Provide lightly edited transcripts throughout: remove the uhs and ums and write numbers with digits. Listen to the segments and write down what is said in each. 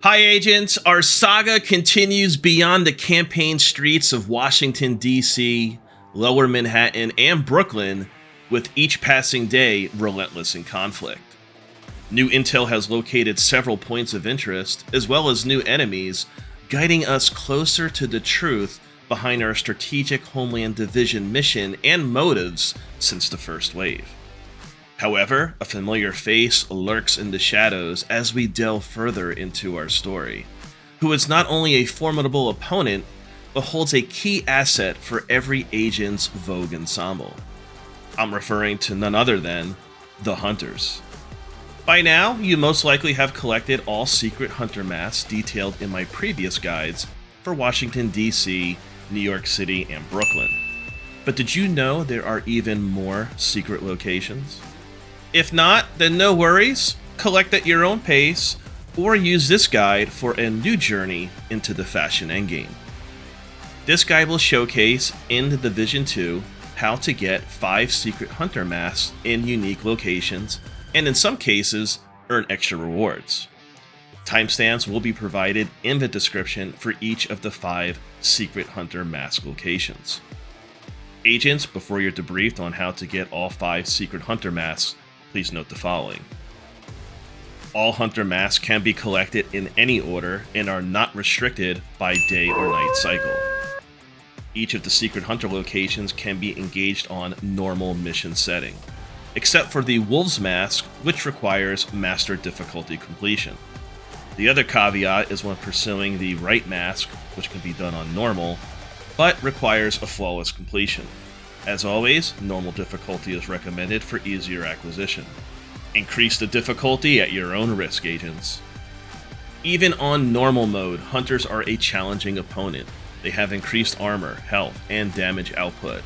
Hi agents, our saga continues beyond the campaign streets of Washington, D.C., Lower Manhattan, and Brooklyn, with each passing day relentless in conflict. New intel has located several points of interest, as well as new enemies, guiding us closer to the truth behind our strategic Homeland Division mission and motives since the first wave. However, a familiar face lurks in the shadows as we delve further into our story, who is not only a formidable opponent, but holds a key asset for every agent's vogue ensemble. I'm referring to none other than the Hunters. By now, you most likely have collected all secret Hunter masks detailed in my previous guides for Washington, D.C., New York City, and Brooklyn. But did you know there are even more secret locations? If not, then no worries, collect at your own pace, or use this guide for a new journey into the fashion endgame. This guide will showcase in the Division 2 how to get 5 secret Hunter masks in unique locations, and in some cases, earn extra rewards. Timestamps will be provided in the description for each of the 5 secret Hunter mask locations. Agents, before you're debriefed on how to get all 5 secret Hunter masks, please note the following. All Hunter masks can be collected in any order and are not restricted by day or night cycle. Each of the secret Hunter locations can be engaged on normal mission setting, except for the Wolves Mask, which requires Master difficulty completion. The other caveat is when pursuing the Wright Mask, which can be done on normal, but requires a flawless completion. As always, normal difficulty is recommended for easier acquisition. Increase the difficulty at your own risk, agents. Even on normal mode, Hunters are a challenging opponent. They have increased armor, health, and damage output.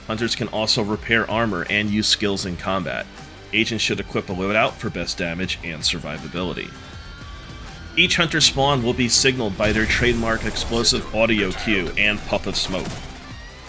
Hunters can also repair armor and use skills in combat. Agents should equip a loadout for best damage and survivability. Each Hunter spawn will be signaled by their trademark explosive audio cue and puff of smoke.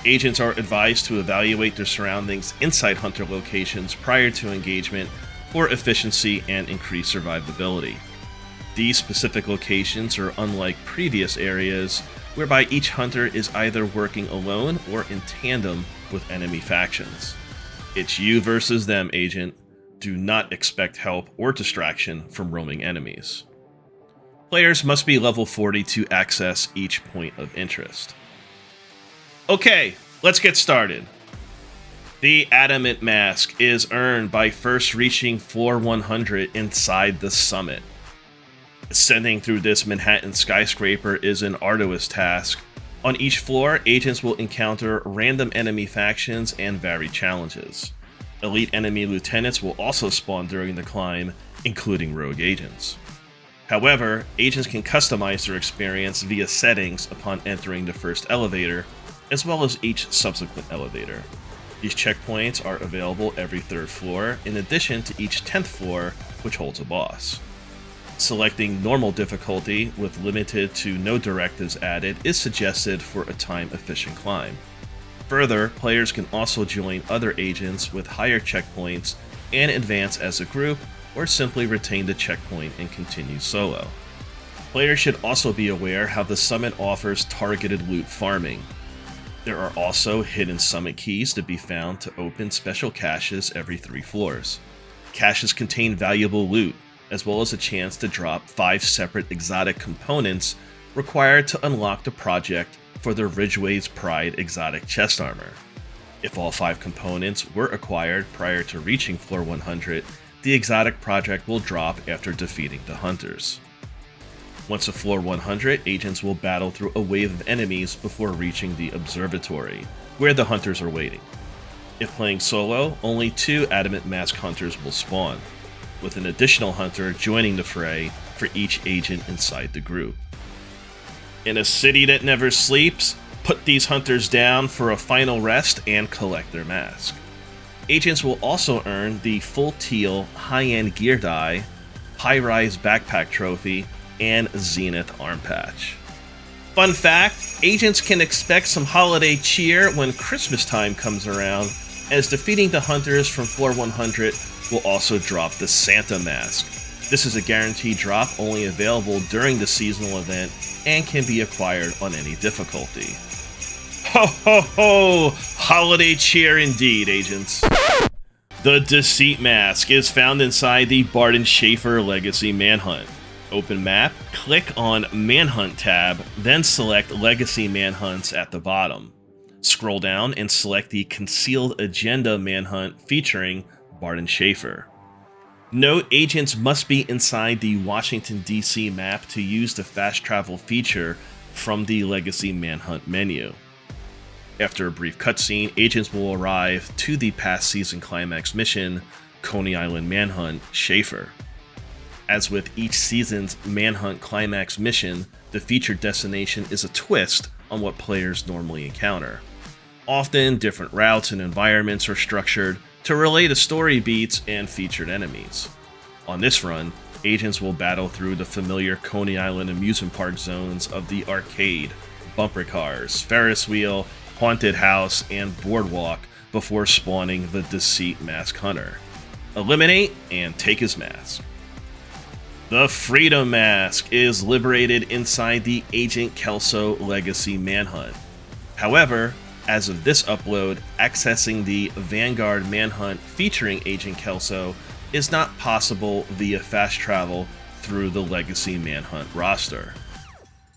Agents are advised to evaluate their surroundings inside Hunter locations prior to engagement for efficiency and increased survivability. These specific locations are unlike previous areas, whereby each Hunter is either working alone or in tandem with enemy factions. It's you versus them, agent. Do not expect help or distraction from roaming enemies. Players must be level 40 to access each point of interest. Okay, let's get started. The Adamant Mask is earned by first reaching floor 100 inside the summit. Ascending through this Manhattan skyscraper is an arduous task. On each floor, agents will encounter random enemy factions and varied challenges. Elite enemy lieutenants will also spawn during the climb, including rogue agents. However, agents can customize their experience via settings upon entering the first elevator, as well as each subsequent elevator. These checkpoints are available every 3rd floor, in addition to each 10th floor, which holds a boss. Selecting normal difficulty with limited to no directives added is suggested for a time-efficient climb. Further, players can also join other agents with higher checkpoints and advance as a group, or simply retain the checkpoint and continue solo. Players should also be aware how the summit offers targeted loot farming. There are also hidden summit keys to be found to open special caches every 3 floors. Caches contain valuable loot, as well as a chance to drop 5 separate exotic components required to unlock the project for the Ridgeway's Pride exotic chest armor. If all 5 components were acquired prior to reaching floor 100, the exotic project will drop after defeating the Hunters. Once at floor 100, agents will battle through a wave of enemies before reaching the observatory, where the Hunters are waiting. If playing solo, only 2 Adamant Mask Hunters will spawn, with an additional Hunter joining the fray for each agent inside the group. In a city that never sleeps, put these Hunters down for a final rest and collect their mask. Agents will also earn the full teal high-end gear die, high-rise backpack trophy, and Zenith arm patch. Fun fact, agents can expect some holiday cheer when Christmas time comes around, as defeating the Hunters from floor 100 will also drop the Santa Mask, This is a guaranteed drop only available during the seasonal event and can be acquired on any difficulty. Ho ho ho! Holiday cheer indeed, agents. The Deceit Mask is found inside the Barton Schaefer Legacy Manhunt. Open map, click on Manhunt tab, then select Legacy Manhunts at the bottom. Scroll down and select the Concealed Agenda Manhunt featuring Barton Schaefer. Note, agents must be inside the Washington, D.C. map to use the fast travel feature from the Legacy Manhunt menu. After a brief cutscene, agents will arrive to the past season climax mission, Coney Island Manhunt, Schaefer. As with each season's Manhunt climax mission, the featured destination is a twist on what players normally encounter. Often, different routes and environments are structured to relay the story beats and featured enemies. On this run, agents will battle through the familiar Coney Island amusement park zones of the arcade, bumper cars, Ferris wheel, haunted house, and boardwalk before spawning the Deceit Mask Hunter. Eliminate and take his mask. The Freedom Mask is liberated inside the Agent Kelso Legacy Manhunt. However, as of this upload, accessing the Vanguard Manhunt featuring Agent Kelso is not possible via fast travel through the Legacy Manhunt roster.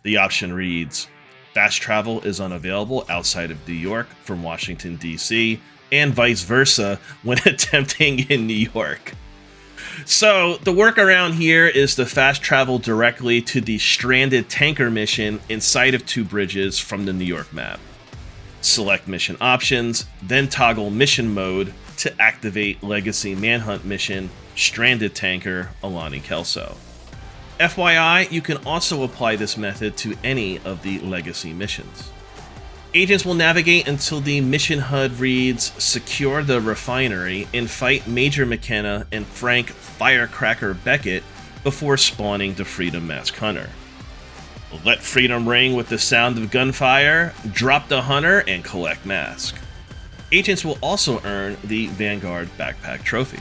The option reads, fast travel is unavailable outside of New York from Washington, D.C., and vice versa when attempting in New York. So, the workaround here is to fast travel directly to the stranded tanker mission inside of Two Bridges from the New York map. Select mission options, then toggle mission mode to activate Legacy Manhunt mission, Stranded Tanker, Alani Kelso. FYI, you can also apply this method to any of the Legacy missions. Agents will navigate until the mission HUD reads Secure the Refinery and fight Major McKenna and Frank Firecracker Beckett before spawning the Freedom Mask Hunter. Let freedom ring with the sound of gunfire, drop the hunter, and collect mask. Agents will also earn the Vanguard Backpack Trophy.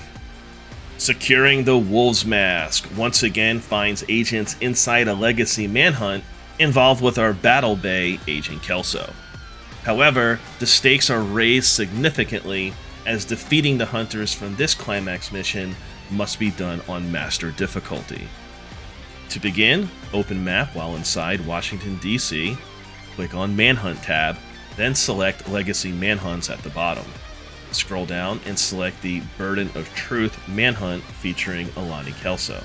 Securing the Wolves Mask once again finds agents inside a Legacy Manhunt involved with our Battle Bay Agent Kelso. However, the stakes are raised significantly as defeating the hunters from this climax mission must be done on Master difficulty. To begin, open map while inside Washington, D.C., click on Manhunt tab, then select Legacy Manhunts at the bottom. Scroll down and select the Burden of Truth Manhunt featuring Alani Kelso.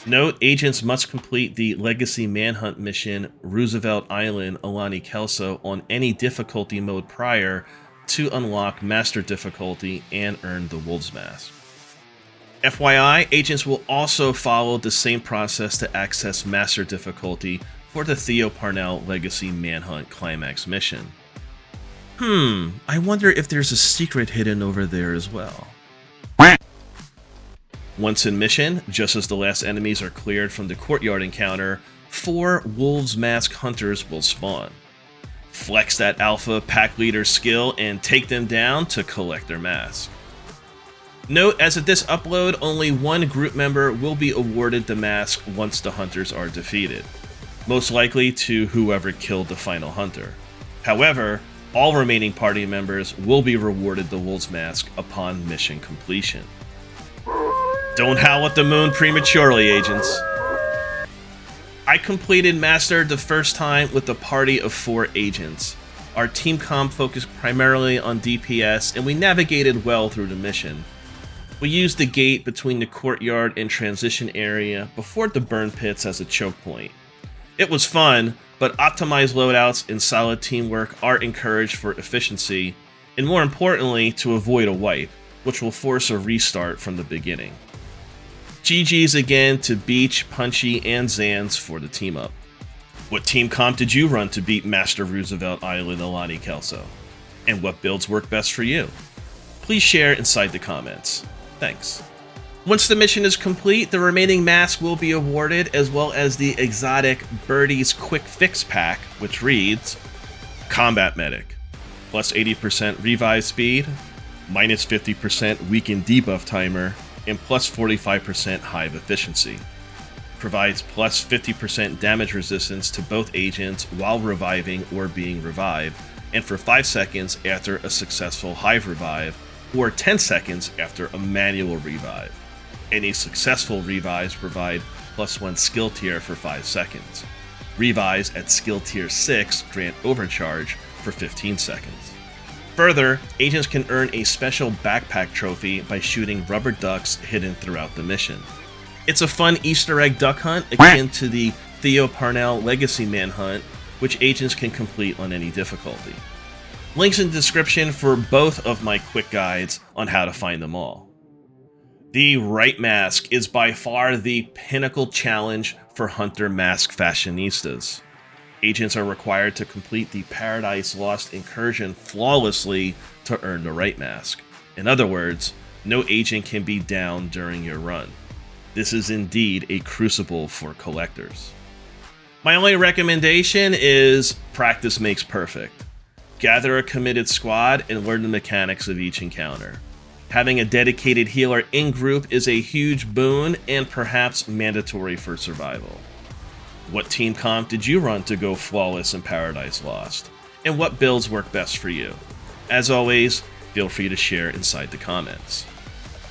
Note, agents must complete the Legacy Manhunt mission Roosevelt Island Alani Kelso on any difficulty mode prior to unlock Master difficulty and earn the Wolves Mask. FYI, agents will also follow the same process to access Master difficulty for the Theo Parnell Legacy Manhunt Climax mission. I wonder if there's a secret hidden over there as well. Once in mission, just as the last enemies are cleared from the courtyard encounter, 4 Wolves Mask Hunters will spawn. Flex that Alpha Pack Leader skill and take them down to collect their mask. Note, as of this upload, only one group member will be awarded the mask once the hunters are defeated, most likely to whoever killed the final hunter. However, all remaining party members will be rewarded the Wolves Mask upon mission completion. Don't howl at the moon prematurely, agents. I completed Master the first time with a party of 4 agents. Our team comp focused primarily on DPS, and we navigated well through the mission. We used the gate between the courtyard and transition area before the burn pits as a choke point. It was fun, but optimized loadouts and solid teamwork are encouraged for efficiency, and more importantly, to avoid a wipe, which will force a restart from the beginning. GG's again to Beach, Punchy, and Zanz for the team up. What team comp did you run to beat Master Roosevelt Island Alani Kelso? And what builds work best for you? Please share inside the comments. Thanks. Once the mission is complete, the remaining masks will be awarded, as well as the exotic Birdie's Quick Fix pack, which reads Combat Medic, plus 80% revive speed, minus 50% weaken debuff timer, and plus 45% hive efficiency. Provides plus 50% damage resistance to both agents while reviving or being revived, and for 5 seconds after a successful hive revive, or 10 seconds after a manual revive. Any successful revives provide plus 1 skill tier for 5 seconds. Revives at skill tier 6 grant overcharge for 15 seconds. Further, agents can earn a special backpack trophy by shooting rubber ducks hidden throughout the mission. It's a fun Easter egg duck hunt akin to the Theo Parnell Legacy Manhunt, which agents can complete on any difficulty. Links in the description for both of my quick guides on how to find them all. The Wright Mask is by far the pinnacle challenge for Hunter Mask fashionistas. Agents are required to complete the Paradise Lost incursion flawlessly to earn the Wright Mask. In other words, no agent can be down during your run. This is indeed a crucible for collectors. My only recommendation is practice makes perfect. Gather a committed squad and learn the mechanics of each encounter. Having a dedicated healer in-group is a huge boon and perhaps mandatory for survival. What team comp did you run to go flawless in Paradise Lost? And what builds work best for you? As always, feel free to share inside the comments.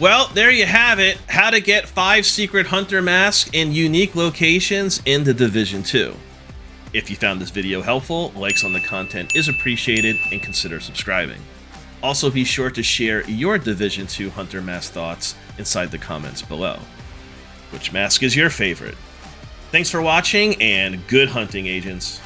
Well, there you have it, how to get 5 secret Hunter masks in unique locations in the Division 2. If you found this video helpful, likes on the content is appreciated and consider subscribing. Also be sure to share your Division 2 Hunter mask thoughts inside the comments below. Which mask is your favorite? Thanks for watching and good hunting, agents!